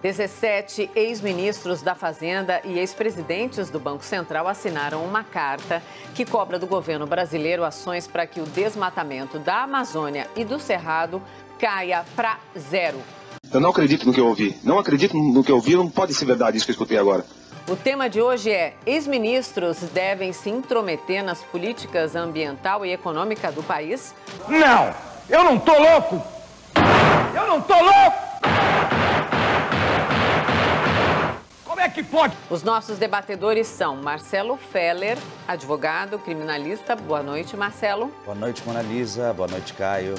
17 ex-ministros da Fazenda e ex-presidentes do Banco Central assinaram uma carta que cobra do governo brasileiro ações para que o desmatamento da Amazônia e do Cerrado caia para zero. Eu não acredito no que eu ouvi. Não acredito no que eu ouvi, não pode ser verdade isso que eu escutei agora. O tema de hoje é: ex-ministros devem se intrometer nas políticas ambiental e econômica do país? Não! Eu não tô louco! Eu não tô louco! Como é que pode? Os nossos debatedores são Marcelo Feller, advogado, criminalista. Boa noite, Marcelo. Boa noite, Mona Lisa. Boa noite, Caio.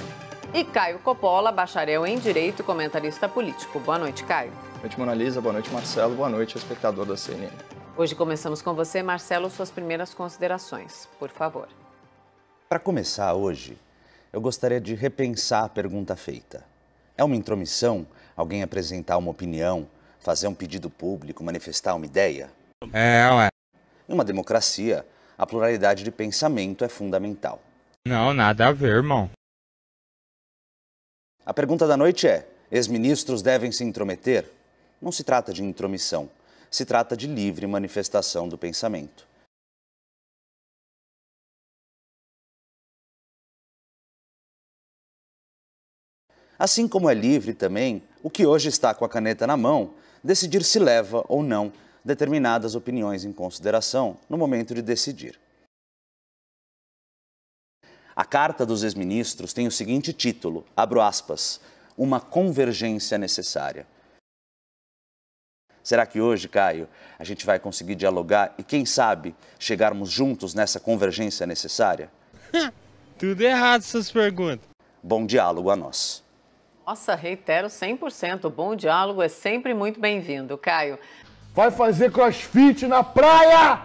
E Caio Coppola, bacharel em Direito e comentarista político. Boa noite, Caio. Boa noite, Mona Lisa. Boa noite, Marcelo. Boa noite, espectador da CNN. Hoje começamos com você, Marcelo, suas primeiras considerações, por favor. Para começar hoje, eu gostaria de repensar a pergunta feita. É uma intromissão alguém apresentar uma opinião, fazer um pedido público, manifestar uma ideia? Ué. Em uma democracia, a pluralidade de pensamento é fundamental. Não, nada a ver, irmão. A pergunta da noite é: ex-ministros devem se intrometer? Não se trata de intromissão, se trata de livre manifestação do pensamento. Assim como é livre também o que hoje está com a caneta na mão decidir se leva ou não determinadas opiniões em consideração no momento de decidir. A Carta dos Ex-Ministros tem o seguinte título, abro aspas, uma convergência necessária. Será que hoje, Caio, a gente vai conseguir dialogar e, quem sabe, chegarmos juntos nessa convergência necessária? Tudo errado essas perguntas. Bom diálogo a nós. Nossa, reitero 100%. O bom diálogo é sempre muito bem-vindo. Caio. Vai fazer crossfit na praia!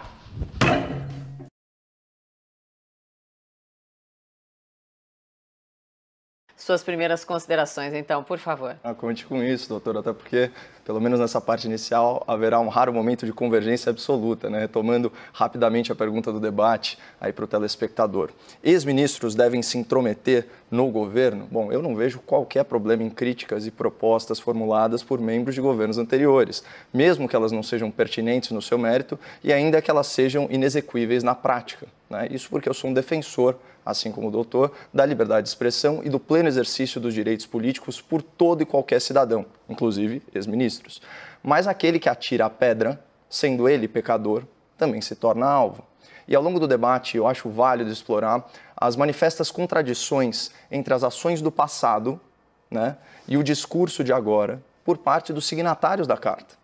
Suas primeiras considerações, então, por favor. Conte com isso, doutor, até porque, pelo menos nessa parte inicial, haverá um raro momento de convergência absoluta, né? Retomando rapidamente a pergunta do debate aí para o telespectador. Ex-ministros devem se intrometer no governo? Bom, eu não vejo qualquer problema em críticas e propostas formuladas por membros de governos anteriores, mesmo que elas não sejam pertinentes no seu mérito e ainda que elas sejam inexequíveis na prática, né? Isso porque eu sou um defensor, assim como o doutor, da liberdade de expressão e do pleno exercício dos direitos políticos por todo e qualquer cidadão, inclusive ex-ministros. Mas aquele que atira a pedra, sendo ele pecador, também se torna alvo. E ao longo do debate, eu acho válido explorar as manifestas contradições entre as ações do passado, né, e o discurso de agora por parte dos signatários da Carta.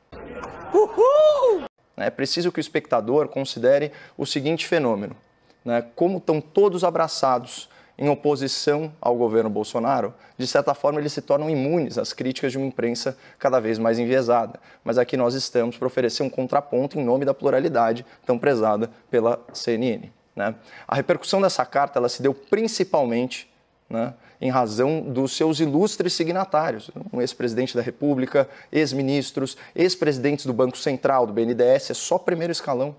Uhul! É preciso que o espectador considere o seguinte fenômeno. Né, como estão todos abraçados em oposição ao governo Bolsonaro, de certa forma eles se tornam imunes às críticas de uma imprensa cada vez mais enviesada. Mas aqui nós estamos para oferecer um contraponto em nome da pluralidade tão prezada pela CNN. Né? A repercussão dessa carta ela se deu principalmente, né, em razão dos seus ilustres signatários, um ex-presidente da República, ex-ministros, ex-presidentes do Banco Central, do BNDES, é só primeiro escalão.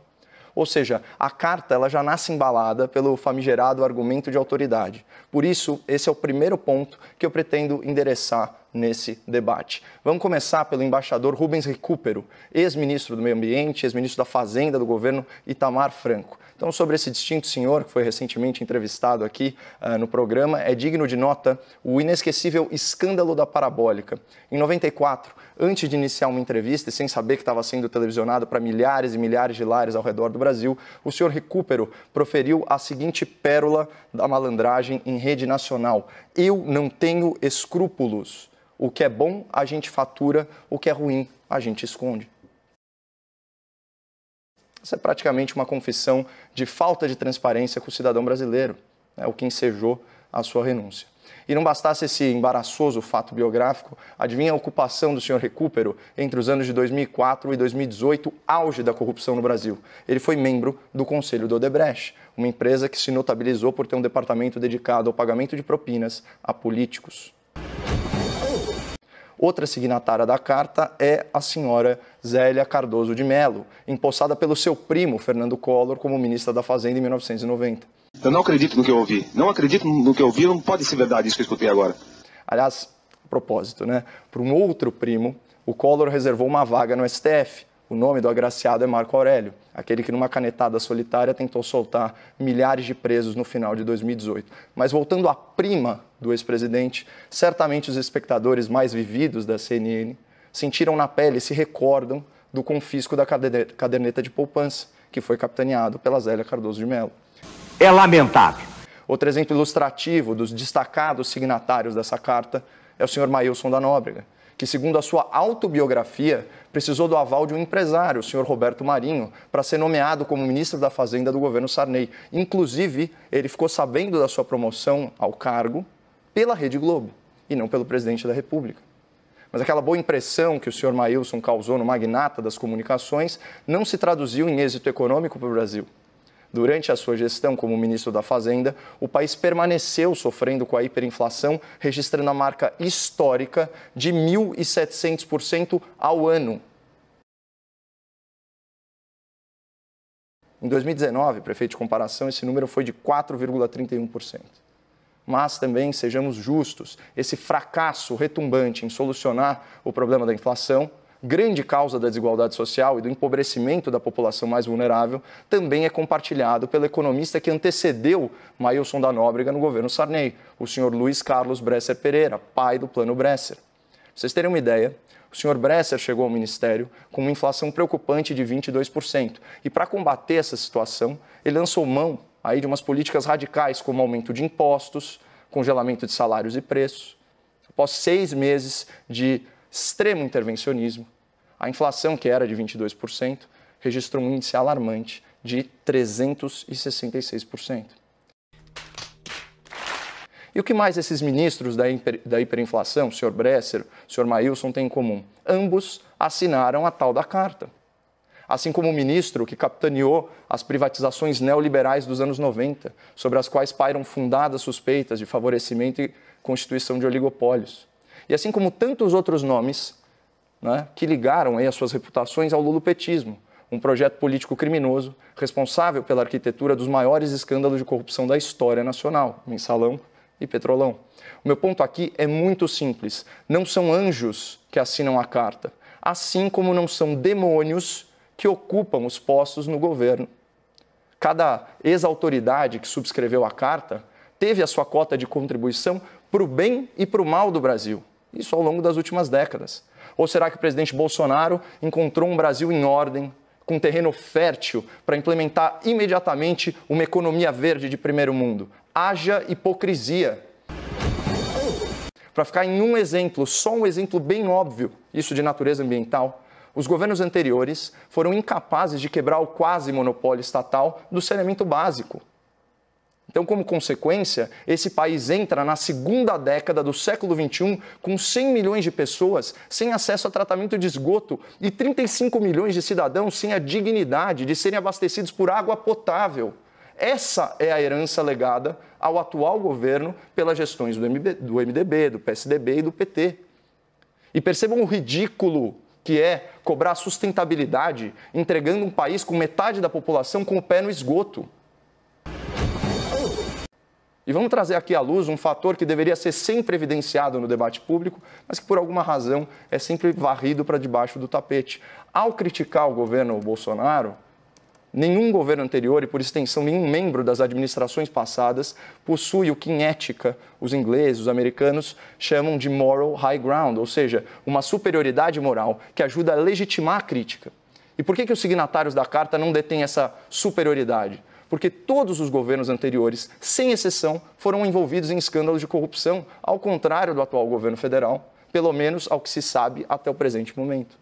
Ou seja, a carta ela já nasce embalada pelo famigerado argumento de autoridade. Por isso, esse é o primeiro ponto que eu pretendo endereçar nesse debate. Vamos começar pelo embaixador Rubens Recupero, ex-ministro do Meio Ambiente, ex-ministro da Fazenda do governo Itamar Franco. Então, sobre esse distinto senhor, que foi recentemente entrevistado aqui no programa, é digno de nota o inesquecível escândalo da parabólica. Em 94, antes de iniciar uma entrevista e sem saber que estava sendo televisionado para milhares e milhares de lares ao redor do Brasil, o senhor Recupero proferiu a seguinte pérola da malandragem em rede nacional: eu não tenho escrúpulos. O que é bom, a gente fatura, o que é ruim, a gente esconde. Essa é praticamente uma confissão de falta de transparência com o cidadão brasileiro, o que ensejou a sua renúncia. E não bastasse esse embaraçoso fato biográfico, adivinha a ocupação do senhor Recupero entre os anos de 2004 e 2018, auge da corrupção no Brasil. Ele foi membro do Conselho do Odebrecht, uma empresa que se notabilizou por ter um departamento dedicado ao pagamento de propinas a políticos. Outra signatária da carta é a senhora Zélia Cardoso de Mello, empossada pelo seu primo, Fernando Collor, como ministra da Fazenda em 1990. Eu não acredito no que eu ouvi. Não acredito no que eu ouvi, não pode ser verdade isso que eu escutei agora. Aliás, a propósito, né? Para um outro primo, o Collor reservou uma vaga no STF. O nome do agraciado é Marco Aurélio, aquele que numa canetada solitária tentou soltar milhares de presos no final de 2018. Mas voltando à prima do ex-presidente, certamente os espectadores mais vividos da CNN sentiram na pele e se recordam do confisco da caderneta de poupança, que foi capitaneado pela Zélia Cardoso de Mello. É lamentável. Outro exemplo ilustrativo dos destacados signatários dessa carta é o senhor Maílson da Nóbrega, que, segundo a sua autobiografia, precisou do aval de um empresário, o senhor Roberto Marinho, para ser nomeado como ministro da Fazenda do governo Sarney. Inclusive, ele ficou sabendo da sua promoção ao cargo pela Rede Globo e não pelo presidente da República. Mas aquela boa impressão que o senhor Maílson causou no magnata das comunicações não se traduziu em êxito econômico para o Brasil. Durante a sua gestão como ministro da Fazenda, o país permaneceu sofrendo com a hiperinflação, registrando a marca histórica de 1.700% ao ano. Em 2019, prefeito de comparação, esse número foi de 4,31%. Mas também, sejamos justos, esse fracasso retumbante em solucionar o problema da inflação, grande causa da desigualdade social e do empobrecimento da população mais vulnerável, também é compartilhado pelo economista que antecedeu Maílson da Nóbrega no governo Sarney, o senhor Luiz Carlos Bresser Pereira, pai do Plano Bresser. Pra vocês terem uma ideia, o senhor Bresser chegou ao ministério com uma inflação preocupante de 22%. E para combater essa situação, ele lançou mão aí de umas políticas radicais como aumento de impostos, congelamento de salários e preços. Após 6 meses de extremo intervencionismo, a inflação, que era de 22%, registrou um índice alarmante de 366%. E o que mais esses ministros da hiperinflação, o senhor Bresser, o senhor Maílson, têm em comum? Ambos assinaram a tal da carta. Assim como o ministro que capitaneou as privatizações neoliberais dos anos 90, sobre as quais pairam fundadas suspeitas de favorecimento e constituição de oligopólios. E assim como tantos outros nomes, né, que ligaram aí as suas reputações ao lulopetismo, um projeto político criminoso responsável pela arquitetura dos maiores escândalos de corrupção da história nacional, Mensalão e Petrolão. O meu ponto aqui é muito simples. Não são anjos que assinam a carta, assim como não são demônios que ocupam os postos no governo. Cada ex-autoridade que subscreveu a carta teve a sua cota de contribuição para o bem e para o mal do Brasil. Isso ao longo das últimas décadas. Ou será que o presidente Bolsonaro encontrou um Brasil em ordem, com terreno fértil, para implementar imediatamente uma economia verde de primeiro mundo? Haja hipocrisia. Para ficar em um exemplo, só um exemplo bem óbvio, isso de natureza ambiental, os governos anteriores foram incapazes de quebrar o quase monopólio estatal do saneamento básico. Então, como consequência, esse país entra na segunda década do século XXI com 100 milhões de pessoas sem acesso a tratamento de esgoto e 35 milhões de cidadãos sem a dignidade de serem abastecidos por água potável. Essa é a herança legada ao atual governo pelas gestões do MDB, do PSDB e do PT. E percebam o ridículo que é cobrar sustentabilidade entregando um país com metade da população com o pé no esgoto. E vamos trazer aqui à luz um fator que deveria ser sempre evidenciado no debate público, mas que por alguma razão é sempre varrido para debaixo do tapete. Ao criticar o governo Bolsonaro, nenhum governo anterior e, por extensão, nenhum membro das administrações passadas possui o que em ética os ingleses, os americanos, chamam de moral high ground, ou seja, uma superioridade moral que ajuda a legitimar a crítica. E por que os signatários da carta não detêm essa superioridade? Porque todos os governos anteriores, sem exceção, foram envolvidos em escândalos de corrupção, ao contrário do atual governo federal, pelo menos ao que se sabe até o presente momento.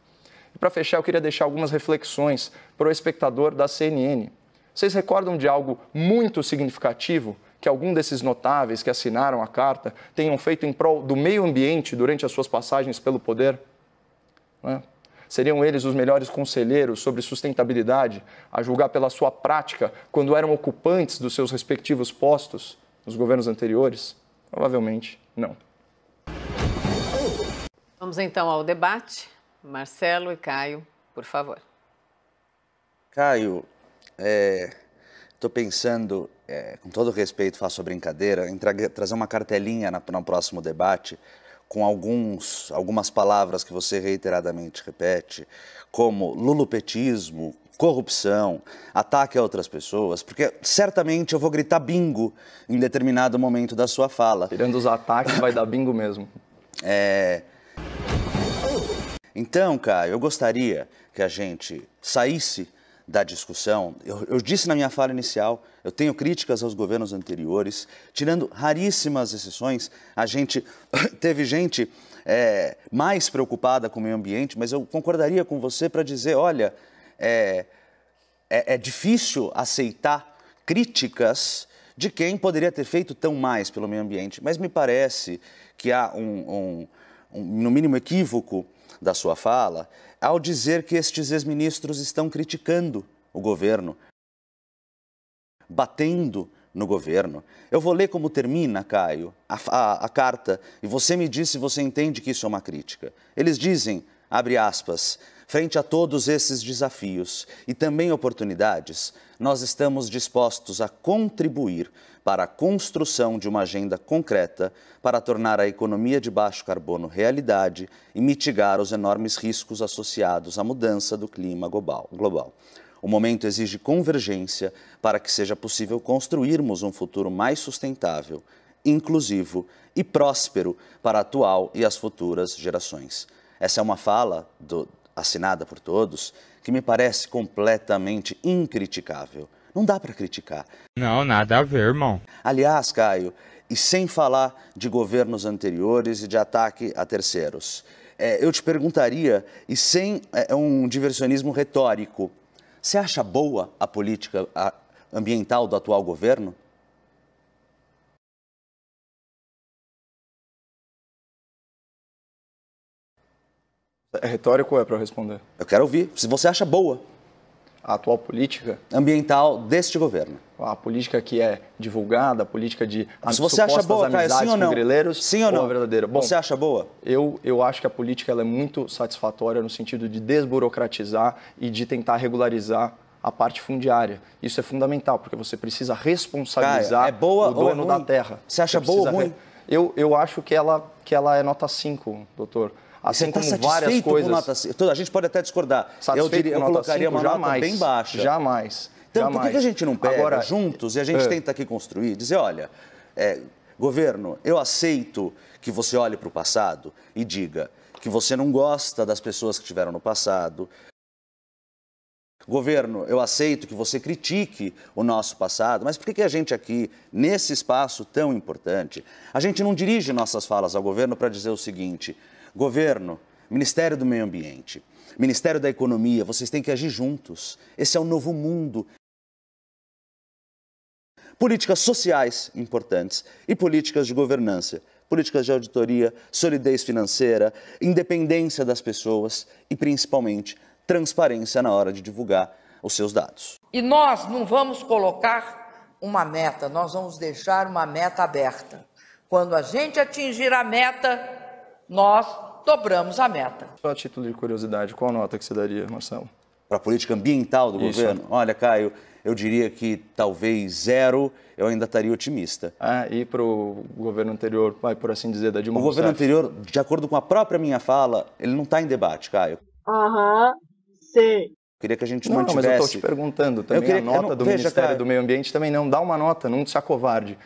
E para fechar, eu queria deixar algumas reflexões para o espectador da CNN. Vocês recordam de algo muito significativo que algum desses notáveis que assinaram a carta tenham feito em prol do meio ambiente durante as suas passagens pelo poder? Não é? Seriam eles os melhores conselheiros sobre sustentabilidade, a julgar pela sua prática quando eram ocupantes dos seus respectivos postos nos governos anteriores? Provavelmente não. Vamos então ao debate. Marcelo e Caio, por favor. Caio, estou pensando, com todo respeito, faço a brincadeira, em trazer uma cartelinha no próximo debate com algumas palavras que você reiteradamente repete, como lulupetismo, corrupção, ataque a outras pessoas, porque certamente eu vou gritar bingo em determinado momento da sua fala. Tirando os ataques, vai dar bingo mesmo. Então, Caio, eu gostaria que a gente saísse da discussão. Eu disse na minha fala inicial, eu tenho críticas aos governos anteriores, tirando raríssimas exceções, a gente teve gente mais preocupada com o meio ambiente, mas eu concordaria com você para dizer, olha, é difícil aceitar críticas de quem poderia ter feito tão mais pelo meio ambiente, mas me parece que há no mínimo, equívoco da sua fala, ao dizer que estes ex-ministros estão criticando o governo, batendo no governo. Eu vou ler como termina, Caio, a carta, e você me diz se você entende que isso é uma crítica. Eles dizem, abre aspas, frente a todos esses desafios e também oportunidades, nós estamos dispostos a contribuir para a construção de uma agenda concreta para tornar a economia de baixo carbono realidade e mitigar os enormes riscos associados à mudança do clima global. O momento exige convergência para que seja possível construirmos um futuro mais sustentável, inclusivo e próspero para a atual e as futuras gerações. Essa é uma fala assinada por todos que me parece completamente incriticável. Não dá para criticar. Não, nada a ver, irmão. Aliás, Caio, e sem falar de governos anteriores e de ataque a terceiros, eu te perguntaria, e sem um diversionismo retórico, você acha boa a política ambiental do atual governo? É retórico ou é para eu responder? Eu quero ouvir, se você acha boa. A atual política Ambiental deste governo. A política que é divulgada, a política de se você acha boa, Caio, sim ou não? Grileiros, sim ou não? A verdadeira? Bom, você acha boa? Eu acho que a política ela é muito satisfatória no sentido de desburocratizar e de tentar regularizar a parte fundiária. Isso é fundamental, porque você precisa responsabilizar Caio, boa o dono da terra. Você acha boa ou ruim? Eu acho que ela é nota 5, doutor. Assim como várias coisas. Com nota 5? A gente pode até discordar. Eu colocaria uma nota bem baixa. Jamais. Então, jamais. Por que a gente não pega juntos e a gente tenta aqui construir? Dizer, olha, governo, eu aceito que você olhe para o passado e diga que você não gosta das pessoas que estiveram no passado. Governo, eu aceito que você critique o nosso passado, mas por que a gente aqui, nesse espaço tão importante, a gente não dirige nossas falas ao governo para dizer o seguinte: governo, Ministério do Meio Ambiente, Ministério da Economia, vocês têm que agir juntos. Esse é o novo mundo. Políticas sociais importantes e políticas de governança, políticas de auditoria, solidez financeira, independência das pessoas e, principalmente, transparência na hora de divulgar os seus dados. E nós não vamos colocar uma meta, nós vamos deixar uma meta aberta. Quando a gente atingir a meta, nós dobramos a meta. Só a título de curiosidade, qual nota que você daria, Marcelo? Para a política ambiental do governo? Olha, Caio, eu diria que talvez 0, eu ainda estaria otimista. E para o governo anterior, por assim dizer, da Dilma Rousseff? O governo anterior, de acordo com a própria minha fala, ele não está em debate, Caio. Sim. Queria que a gente mantivesse... Mas eu estou te perguntando também, a nota do Ministério do Meio Ambiente também não. Dá uma nota, não se acovarde.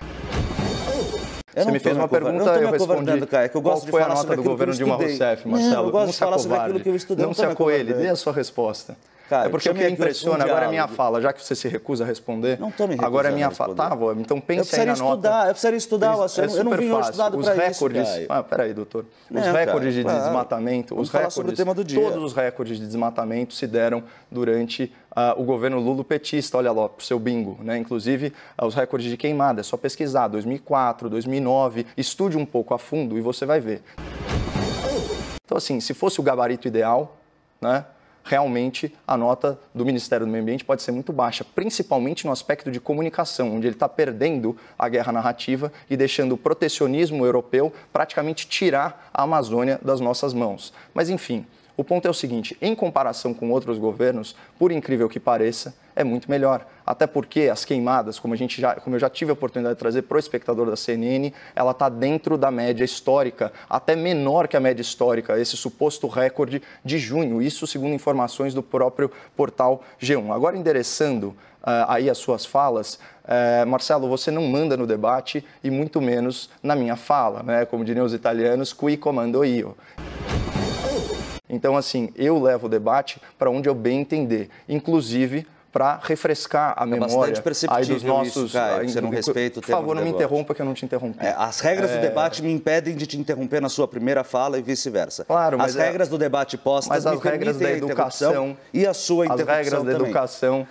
Você me fez uma pergunta e eu respondi. Caio, que eu gosto qual foi a nota do governo Dilma Rousseff, Marcelo? Eu gosto de falar sobre aquilo que eu estudei. Não se acoelhe, dê a sua resposta. Caio, é porque o que impressiona, agora é minha fala, já que você se recusa a responder, não estou me recusando agora é minha fala. Tá, então pense aí na nota. Eu precisaria estudar o assunto, eu não vim hoje estudado para isso, Caio. Peraí, doutor. Os recordes de desmatamento, todos os recordes de desmatamento se deram durante o governo lulopetista, olha lá, pro seu bingo, né? Inclusive os recordes de queimada, é só pesquisar, 2004, 2009, estude um pouco a fundo e você vai ver. Então assim, se fosse o gabarito ideal, né? Realmente a nota do Ministério do Meio Ambiente pode ser muito baixa, principalmente no aspecto de comunicação, onde ele está perdendo a guerra narrativa e deixando o protecionismo europeu praticamente tirar a Amazônia das nossas mãos. Mas, enfim, O ponto é o seguinte, em comparação com outros governos, por incrível que pareça, é muito melhor. Até porque as queimadas, como eu já tive a oportunidade de trazer para o espectador da CNN, ela está dentro da média histórica, até menor que a média histórica, esse suposto recorde de junho, isso segundo informações do próprio portal G1. Agora, endereçando aí as suas falas, Marcelo, você não manda no debate e muito menos na minha fala, né? Como diriam os italianos, qui comando io. Então, assim, eu levo o debate para onde eu bem entender, inclusive para refrescar a memória aí dos nossos... Isso, Caio, você não respeita o Por favor, não me interrompa que eu não te interrompi. As regras do debate me impedem de te interromper na sua primeira fala e vice-versa. Claro, mas as regras do debate postas mas as regras da educação e a sua interrupção as regras da educação,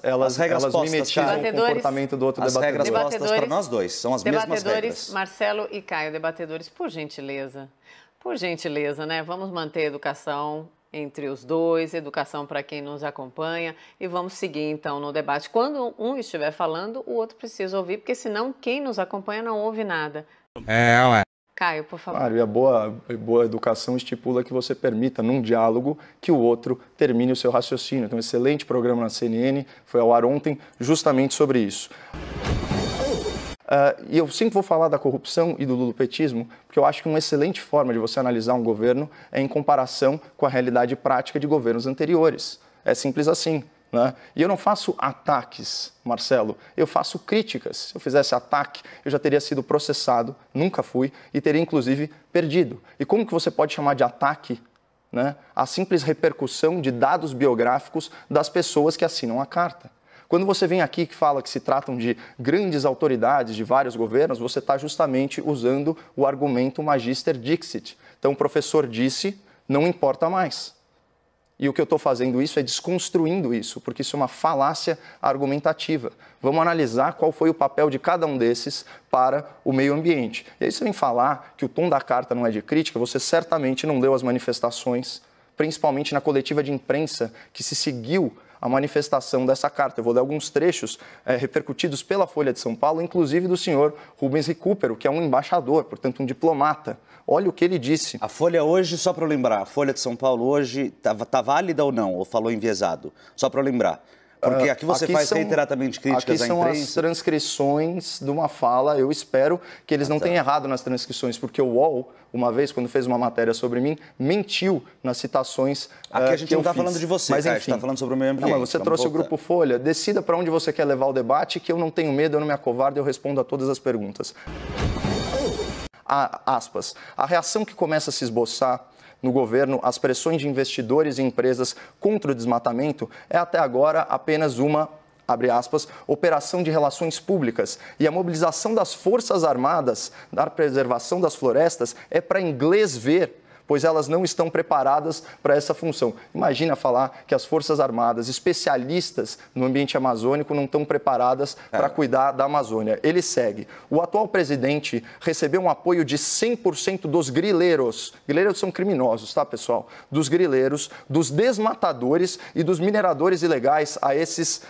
elas mimetizam o comportamento do outro debatedor. As regras postas para nós dois, são as mesmas regras. Marcelo e Caio, debatedores, por gentileza, né? Vamos manter a educação entre os dois, educação para quem nos acompanha e vamos seguir então no debate. Quando um estiver falando, o outro precisa ouvir, porque senão quem nos acompanha não ouve nada. Ué. Caio, por favor. Claro, e a boa educação estipula que você permita, num diálogo, que o outro termine o seu raciocínio. Então, um excelente programa na CNN, foi ao ar ontem, justamente sobre isso. E eu sempre vou falar da corrupção e do lulopetismo, porque eu acho que uma excelente forma de você analisar um governo é em comparação com a realidade prática de governos anteriores. É simples assim, né? E eu não faço ataques, Marcelo, eu faço críticas. Se eu fizesse ataque, eu já teria sido processado, nunca fui, e teria inclusive perdido. E como que você pode chamar de ataque, né, a simples repercussão de dados biográficos das pessoas que assinam a carta? Quando você vem aqui que fala que se tratam de grandes autoridades de vários governos, você está justamente usando o argumento Magister Dixit. Então, o professor disse, não importa mais. E o que eu estou fazendo isso é desconstruindo isso, porque isso é uma falácia argumentativa. Vamos analisar qual foi o papel de cada um desses para o meio ambiente. E aí você vem falar que o tom da carta não é de crítica, você certamente não leu as manifestações, principalmente na coletiva de imprensa que se seguiu a manifestação dessa carta. Eu vou ler alguns trechos repercutidos pela Folha de São Paulo, inclusive do senhor Rubens Recupero, que é um embaixador, portanto um diplomata. Olha o que ele disse. A Folha hoje, só para eu lembrar, a Folha de São Paulo hoje está válida ou não? Ou falou enviesado? Só para eu lembrar. Porque aqui você faz reiteradamente críticas à imprensa. Aqui são as transcrições de uma fala. Eu espero que eles não tenham errado nas transcrições, porque o UOL, uma vez, quando fez uma matéria sobre mim, mentiu nas citações aqui a gente não está falando de você, mas, enfim, a gente está falando sobre o meio ambiente. Não, mas você trouxe o Grupo Folha. Decida para onde você quer levar o debate, que eu não tenho medo, eu não me acovardo, eu respondo a todas as perguntas. Aspas. A reação que começa a se esboçar no governo, as pressões de investidores e empresas contra o desmatamento é até agora apenas uma, abre aspas, operação de relações públicas. E a mobilização das Forças Armadas da preservação das florestas é para inglês ver, pois elas não estão preparadas para essa função. Imagina falar que as Forças Armadas, especialistas no ambiente amazônico, não estão preparadas para cuidar da Amazônia. Ele segue. O atual presidente recebeu um apoio de 100% dos grileiros. Grileiros são criminosos, tá, pessoal? Dos grileiros, dos desmatadores e dos mineradores ilegais a esses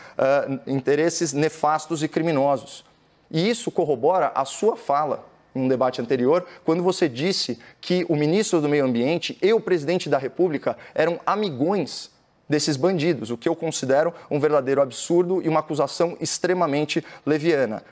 interesses nefastos e criminosos. E isso corrobora a sua fala em um debate anterior, quando você disse que o ministro do Meio Ambiente e o presidente da República eram amigões desses bandidos, o que eu considero um verdadeiro absurdo e uma acusação extremamente leviana.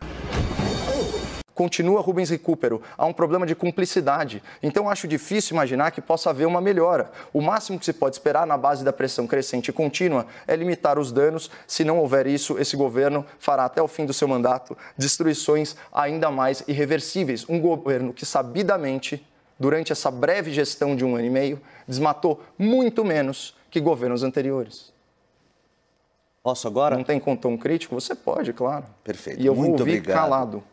Continua Rubens Recupero, há um problema de cumplicidade. Então, acho difícil imaginar que possa haver uma melhora. O máximo que se pode esperar na base da pressão crescente e contínua é limitar os danos. Se não houver isso, esse governo fará até o fim do seu mandato destruições ainda mais irreversíveis. Um governo que sabidamente, durante essa breve gestão de 1 ano e meio, desmatou muito menos que governos anteriores. Posso agora? Não tem tom crítico? Você pode, claro. Perfeito. E eu vou muito ouvir obrigado. calado.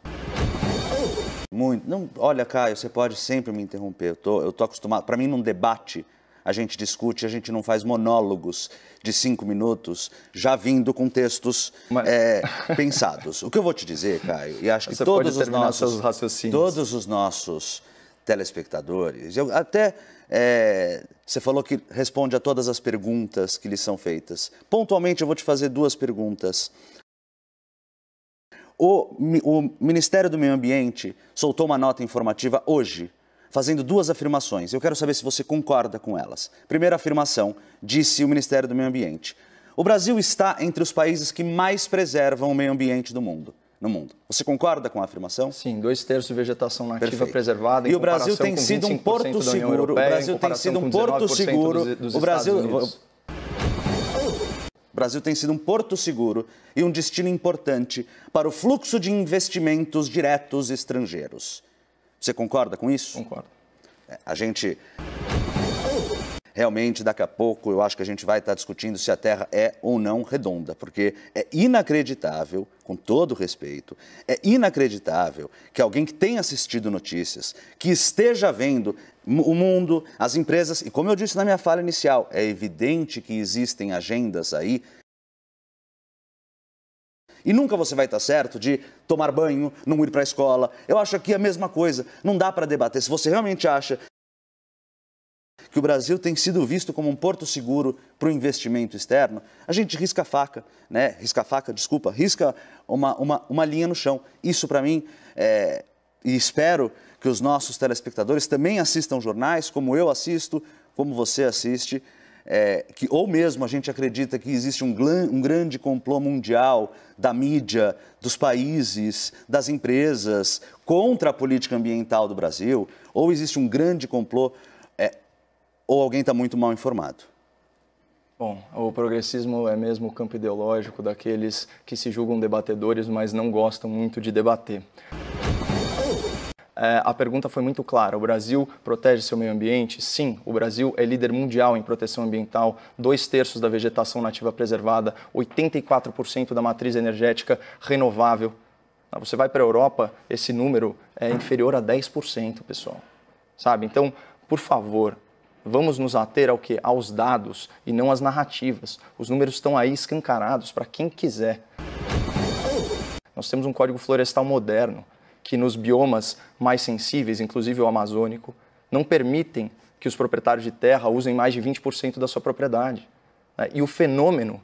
Muito. Não, olha, Caio, você pode sempre me interromper. Eu tô acostumado. Para mim, num debate, a gente discute, a gente não faz monólogos de 5 minutos, já vindo com textos pensados. O que eu vou te dizer, Caio, e acho que você todos pode terminar seus raciocínios. Todos os nossos telespectadores, você falou que responde a todas as perguntas que lhes são feitas. Pontualmente, eu vou te fazer 2 perguntas. O Ministério do Meio Ambiente soltou uma nota informativa hoje fazendo duas afirmações. Eu quero saber se você concorda com elas. Primeira afirmação, disse o Ministério do Meio Ambiente. O Brasil está entre os países que mais preservam o meio ambiente no mundo. Você concorda com a afirmação? Sim, 2/3 de vegetação nativa Perfeito. preservada. E o Brasil tem sido um porto seguro. O Brasil tem sido um porto seguro. O Brasil tem sido um porto seguro e um destino importante para o fluxo de investimentos diretos estrangeiros. Você concorda com isso? Concordo. A gente... Realmente, daqui a pouco, eu acho que a gente vai estar discutindo se a Terra é ou não redonda, porque é inacreditável, com todo respeito, é inacreditável que alguém que tenha assistido notícias, que esteja vendo o mundo, as empresas, e como eu disse na minha fala inicial, é evidente que existem agendas aí, e nunca você vai estar certo de tomar banho, não ir para a escola. Eu acho aqui a mesma coisa, não dá para debater. Se você realmente acha que o Brasil tem sido visto como um porto seguro para o investimento externo, a gente risca a faca, né? Risca uma linha no chão. Isso para mim, e espero que os nossos telespectadores também assistam jornais, como eu assisto, como você assiste, ou mesmo a gente acredita que existe um grande complô mundial da mídia, dos países, das empresas, contra a política ambiental do Brasil, ou existe um grande complô, ou alguém está muito mal informado? Bom, o progressismo é mesmo o campo ideológico daqueles que se julgam debatedores, mas não gostam muito de debater. A pergunta foi muito clara. O Brasil protege seu meio ambiente? Sim, o Brasil é líder mundial em proteção ambiental, 2/3 da vegetação nativa preservada, 84% da matriz energética renovável. Você vai para a Europa, esse número é inferior a 10%, pessoal. Sabe? Então, por favor, vamos nos ater ao quê? Aos dados e não às narrativas. Os números estão aí escancarados para quem quiser. Nós temos um Código Florestal moderno que nos biomas mais sensíveis, inclusive o amazônico, não permitem que os proprietários de terra usem mais de 20% da sua propriedade. E o fenômeno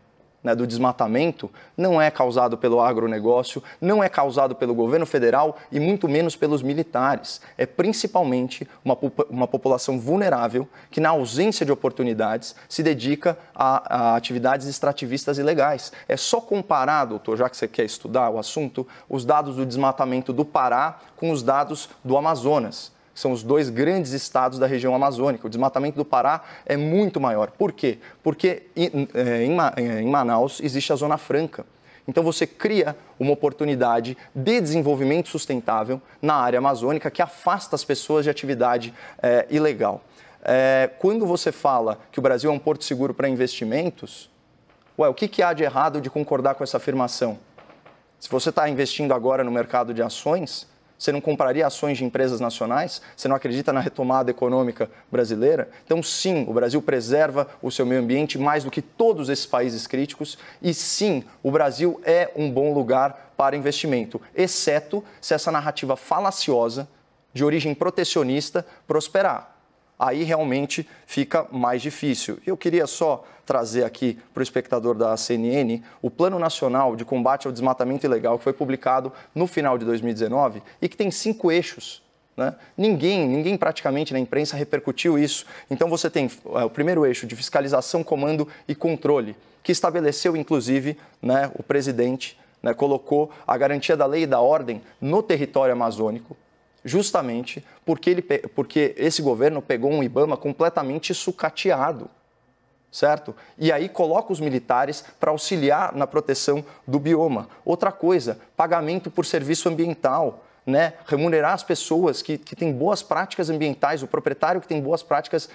do desmatamento não é causado pelo agronegócio, não é causado pelo governo federal e muito menos pelos militares. É principalmente uma população vulnerável que, na ausência de oportunidades, se dedica a atividades extrativistas ilegais. É só comparar, doutor, já que você quer estudar o assunto, os dados do desmatamento do Pará com os dados do Amazonas. São os dois grandes estados da região amazônica. O desmatamento do Pará é muito maior. Por quê? Porque em Manaus existe a Zona Franca. Então você cria uma oportunidade de desenvolvimento sustentável na área amazônica que afasta as pessoas de atividade ilegal. Quando você fala que o Brasil é um porto seguro para investimentos, o que há de errado de concordar com essa afirmação? Se você está investindo agora no mercado de ações, você não compraria ações de empresas nacionais? Você não acredita na retomada econômica brasileira? Então, sim, o Brasil preserva o seu meio ambiente mais do que todos esses países críticos. E, sim, o Brasil é um bom lugar para investimento, exceto se essa narrativa falaciosa, de origem protecionista, prosperar. Aí realmente fica mais difícil. Eu queria só trazer aqui para o espectador da CNN o Plano Nacional de Combate ao Desmatamento Ilegal, que foi publicado no final de 2019 e que tem 5 eixos. Né? Ninguém praticamente na imprensa repercutiu isso. Então você tem o primeiro eixo de fiscalização, comando e controle, que estabeleceu inclusive, né, o presidente, né, colocou a garantia da lei e da ordem no território amazônico, justamente porque esse governo pegou um IBAMA completamente sucateado, certo? E aí coloca os militares para auxiliar na proteção do bioma. Outra coisa, pagamento por serviço ambiental, né? Remunerar as pessoas que têm boas práticas ambientais, o proprietário que tem boas práticas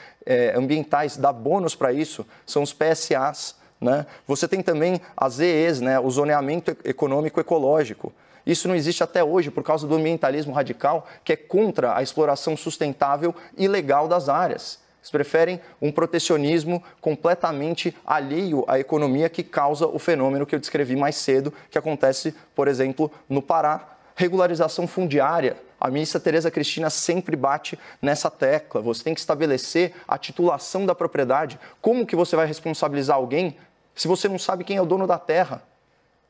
ambientais, dá bônus para isso, são os PSAs, né? Você tem também as ZEs, né? O zoneamento econômico ecológico. Isso não existe até hoje por causa do ambientalismo radical, que é contra a exploração sustentável e legal das áreas. Eles preferem um protecionismo completamente alheio à economia que causa o fenômeno que eu descrevi mais cedo, que acontece, por exemplo, no Pará. Regularização fundiária. A ministra Tereza Cristina sempre bate nessa tecla. Você tem que estabelecer a titulação da propriedade. Como que você vai responsabilizar alguém se você não sabe quem é o dono da terra?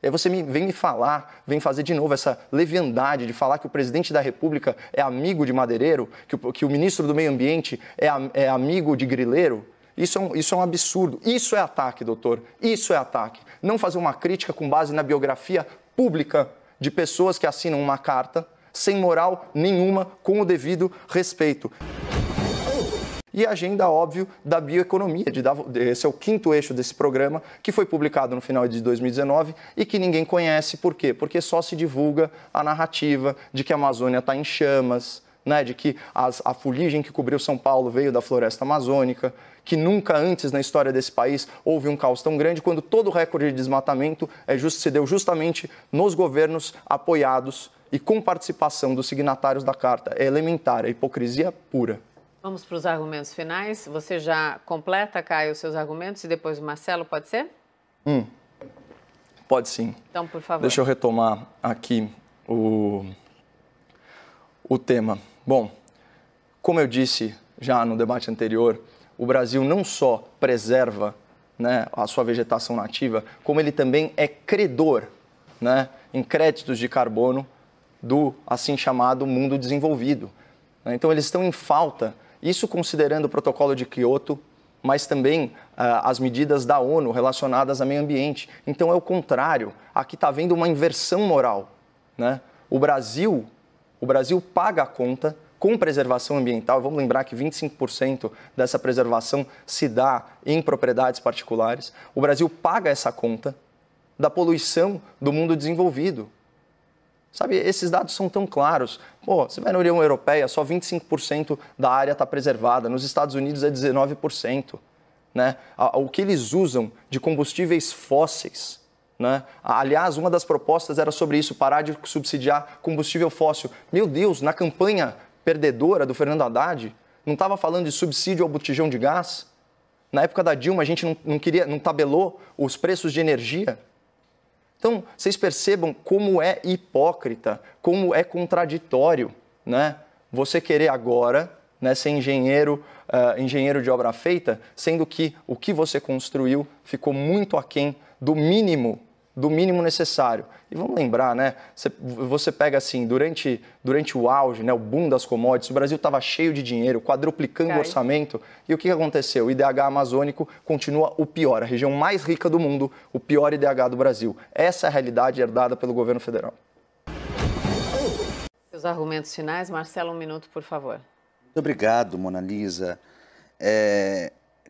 E aí você vem me falar, vem fazer de novo essa leviandade de falar que o presidente da República é amigo de madeireiro, que o ministro do Meio Ambiente é amigo de grileiro. Isso é um absurdo. Isso é ataque, doutor. Isso é ataque. Não fazer uma crítica com base na biografia pública de pessoas que assinam uma carta sem moral nenhuma, com o devido respeito. E a agenda, óbvio, da bioeconomia. Esse é o 5º eixo desse programa, que foi publicado no final de 2019 e que ninguém conhece. Por quê? Porque só se divulga a narrativa de que a Amazônia está em chamas, né? De que a fuligem que cobriu São Paulo veio da floresta amazônica, que nunca antes na história desse país houve um caos tão grande, quando todo o recorde de desmatamento se deu justamente nos governos apoiados e com participação dos signatários da Carta. É elementar, é hipocrisia pura. Vamos para os argumentos finais. Você já completa, Caio, os seus argumentos e depois o Marcelo, pode ser? Pode sim. Então, por favor. Deixa eu retomar aqui o tema. Bom, como eu disse já no debate anterior, o Brasil não só preserva, né, a sua vegetação nativa, como ele também é credor, né, em créditos de carbono do assim chamado mundo desenvolvido. Então, eles estão em falta. Isso considerando o protocolo de Kyoto, mas também as medidas da ONU relacionadas ao meio ambiente. Então é o contrário, aqui está havendo uma inversão moral, né? O Brasil paga a conta com preservação ambiental. Vamos lembrar que 25% dessa preservação se dá em propriedades particulares. O Brasil paga essa conta da poluição do mundo desenvolvido. Sabe, esses dados são tão claros. Pô, você vai na União Europeia, só 25% da área está preservada. Nos Estados Unidos é 19%. Né? O que eles usam de combustíveis fósseis. Né? Aliás, uma das propostas era sobre isso, parar de subsidiar combustível fóssil. Meu Deus, na campanha perdedora do Fernando Haddad, não estava falando de subsídio ao botijão de gás? Na época da Dilma, a gente não tabelou os preços de energia? Então, vocês percebam como é hipócrita, como é contraditório, né? Você querer agora, né, ser engenheiro de obra feita, sendo que o que você construiu ficou muito aquém do mínimo necessário. E vamos lembrar, né? Você pega assim, durante o auge, né, o boom das commodities, o Brasil estava cheio de dinheiro, quadruplicando o orçamento. E o que aconteceu? O IDH amazônico continua o pior, a região mais rica do mundo, o pior IDH do Brasil. Essa é a realidade herdada pelo governo federal. Os argumentos finais, Marcelo, 1 minuto, por favor. Muito obrigado, Mona Lisa.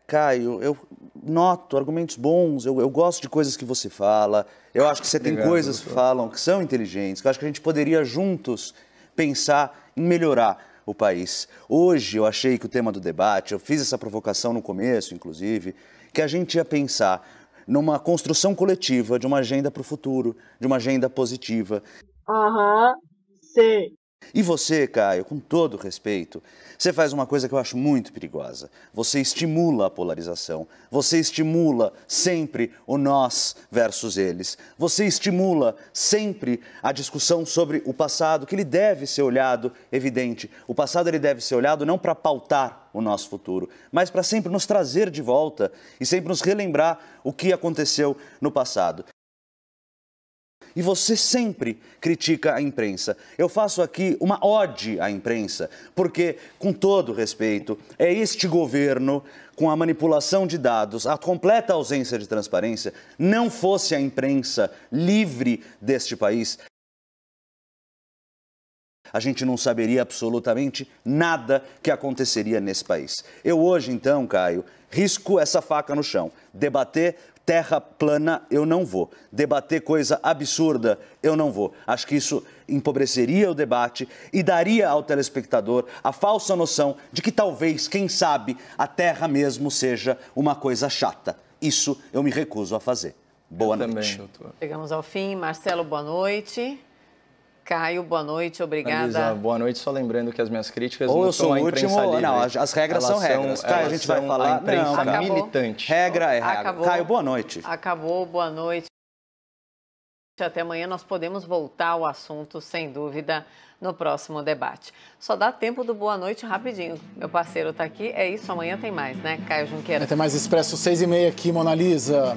Caio, eu noto argumentos bons, eu gosto de coisas que você fala, eu acho que você tem coisas que falam que são inteligentes, que eu acho que a gente poderia juntos pensar em melhorar o país. Hoje eu achei que o tema do debate, eu fiz essa provocação no começo, inclusive, que a gente ia pensar numa construção coletiva de uma agenda para o futuro, de uma agenda positiva. Sim. E você, Caio, com todo respeito, você faz uma coisa que eu acho muito perigosa. Você estimula a polarização. Você estimula sempre o nós versus eles. Você estimula sempre a discussão sobre o passado, que ele deve ser olhado, evidente. O passado ele deve ser olhado não para pautar o nosso futuro, mas para sempre nos trazer de volta e sempre nos relembrar o que aconteceu no passado. E você sempre critica a imprensa. Eu faço aqui uma ode à imprensa, porque, com todo respeito, é este governo, com a manipulação de dados, a completa ausência de transparência, não fosse a imprensa livre deste país, a gente não saberia absolutamente nada que aconteceria nesse país. Eu hoje, então, Caio, risco essa faca no chão. Debater terra plana, eu não vou. Debater coisa absurda, eu não vou. Acho que isso empobreceria o debate e daria ao telespectador a falsa noção de que talvez, quem sabe, a terra mesmo seja uma coisa chata. Isso eu me recuso a fazer. Boa noite. Também, doutor. Chegamos ao fim. Marcelo, boa noite. Caio, boa noite, obrigada. Elisa, boa noite, só lembrando que as minhas críticas ou não eu sou são a o último, imprensa livre. Não, as regras são regras. Caio, a gente vai falar... A imprensa não, militante. Regra é regra. Acabou. Caio, boa noite. Acabou, boa noite. Até amanhã nós podemos voltar ao assunto, sem dúvida, no próximo debate. Só dá tempo do boa noite rapidinho. Meu parceiro está aqui, é isso, amanhã tem mais, né, Caio Junqueira? Tem mais Expresso 6h30 aqui, Mona Lisa.